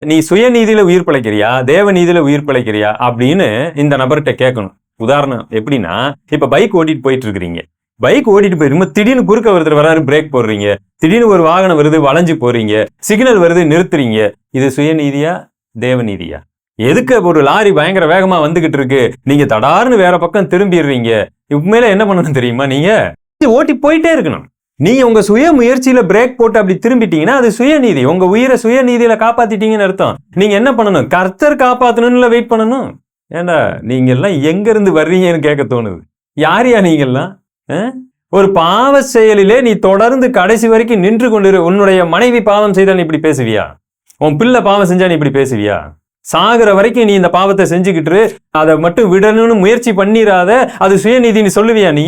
நீ சுயநீதியில உயிர் பிழைக்கிறியா, தேவ நீதியில உயிர் பிழைக்கிறியா அப்படின்னு இந்த நபர்கிட்ட கேட்கணும். உதாரணம் எப்படின்னா, இப்ப பைக் ஓட்டிட்டு போயிட்டு இருக்கிறீங்க. பைக் ஓட்டிட்டு போயிருக்கும் திடீர்னு குறுக்க ஒருத்தர் வராரு, பிரேக் போடுறீங்க. திடீர்னு ஒரு வாகனம் வருது, வளைஞ்சு போறீங்க. சிக்னல் வருது, நிறுத்துறீங்க. இது சுயநீதியா, தேவநீதியா? எதுக்கு ஒரு லாரி பயங்கர வேகமா வந்துகிட்டு இருக்கு, நீங்க தடார்னு வேற பக்கம் திரும்பிடுறீங்க. உண்மையில என்ன பண்ணணும் தெரியுமா? நீங்க ஓட்டி போயிட்டே இருக்கணும். நீங்க உங்க சுய முயற்சியில பிரேக் போட்டு அப்படி திரும்பிட்டீங்கன்னா அது சுயநீதி. உங்க உயிரை சுயநீதியில காப்பாத்திட்டீங்கன்னு அர்த்தம். நீங்க என்ன பண்ணணும்? கர்த்தர் காப்பாத்தணும்னு வெயிட் பண்ணணும். ஏண்டா நீங்க எல்லாம் எங்க இருந்து வர்றீங்கன்னு கேட்க தோணுது. யாரையா நீங்க எல்லாம்? ஒரு பாவ செயலிலே நீ தொடர்ந்து கடைசி வரைக்கும் நின்று கொண்டிரு. உன்னுடைய மனைவி பாவம் செய்தா நீ இப்படி பேசுவியா? உன் பிள்ளை பாவம் செஞ்சா நீ இப்படி பேசுவியா? சாகுற வரைக்கும் நீ இந்த பாவத்தை செஞ்சுக்கிட்டு அதை மட்டும் விடணும்னு முயற்சி பண்ணிராத, அது சுயநீதி நீ சொல்லுவியா? நீ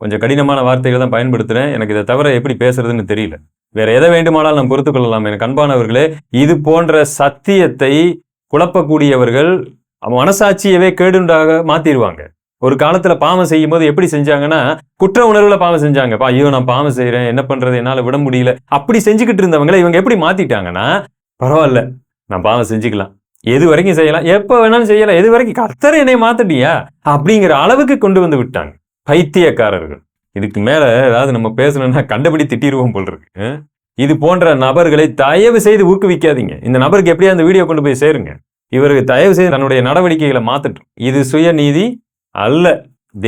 கொஞ்சம் கடினமான வார்த்தைகள் தான் பயன்படுத்துறேன். எனக்கு இதை தவிர எப்படி பேசுறதுன்னு தெரியல. வேற எதை வேண்டுமானாலும் நாம் பொறுத்துக் கொள்ளலாம். எனக்கு அன்பானவர்களே, இது போன்ற சத்தியத்தை குழப்பக்கூடியவர்கள் மனசாட்சியவே கேடுண்டாக மாத்திடுவாங்க. ஒரு காலத்துல பாவம் செய்யும் போது எப்படி செஞ்சாங்கன்னா, குற்ற உணர்வுல பாவம் செஞ்சாங்க. ஐயோ நான் பாவம் செய்யறேன், என்ன பண்றது, என்னால விட முடியல, அப்படி செஞ்சுக்கிட்டு இருந்தவங்களை இவங்க எப்படி மாத்திட்டாங்கன்னா, பரவாயில்ல நான் பாவம் செஞ்சுக்கலாம், எது வரைக்கும் செய்யலாம், எப்ப வேணாலும் செய்யலாம், எது வரைக்கும், கர்த்தரை என்னை மாத்தட்டியா அப்படிங்கிற அளவுக்கு கொண்டு வந்து விட்டாங்க. பைத்தியக்காரர்கள். இதுக்கு மேல ஏதாவது நம்ம பேசணும்னா கண்டபடி திட்டிடுவோம் போல் இருக்கு. இது போன்ற நபர்களை தயவு செய்து ஊக்குவிக்காதீங்க. இந்த நபருக்கு எப்படியா அந்த வீடியோ கொண்டு போய் சேருங்க. இவருக்கு தயவு செய்து தன்னுடைய நடவடிக்கைகளை மாத்தட்டும். இது சுயநீதி அல்ல.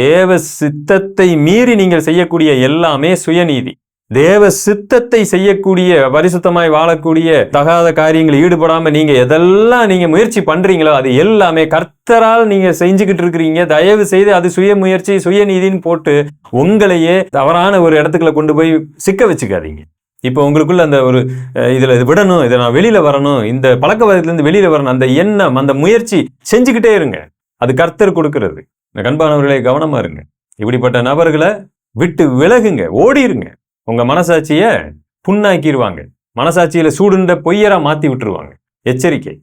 தேவ சித்தத்தை மீறி நீங்கள் செய்யக்கூடிய எல்லாமே சுயநீதி. தேவ சித்தத்தை செய்யக்கூடிய, பரிசுத்தமாய் வாழக்கூடிய, தகாத காரியங்களில் ஈடுபடாம நீங்க எதெல்லாம் நீங்க முயற்சி பண்றீங்களோ அது எல்லாமே கர்த்தரால் நீங்க செஞ்சுக்கிட்டு இருக்கிறீங்க. தயவு செய்து அது சுய முயற்சி, சுயநீதின்னு போட்டு உங்களையே தவறான ஒரு இடத்துக்குள்ள கொண்டு போய் சிக்க வச்சுக்காதீங்க. இப்போ உங்களுக்குள்ள அந்த ஒரு இதுல விடணும், இதை நான் வெளியில வரணும், இந்த பழக்க வழக்கத்திலிருந்து வெளியில வரணும், அந்த எண்ணம், அந்த முயற்சி செஞ்சுக்கிட்டே இருங்க. அது கர்த்தர் கொடுக்கிறது. கண்பானவர்களே கவனமா இருங்க. இப்படிப்பட்ட நபர்களை விட்டு விலகுங்க, ஓடிருங்க. உங்க மனசாட்சிய புண்ணாக்கிடுவாங்க. மனசாட்சியில சூடுண்ட பொய்யரா மாத்தி விட்டுருவாங்க. எச்சரிக்கை.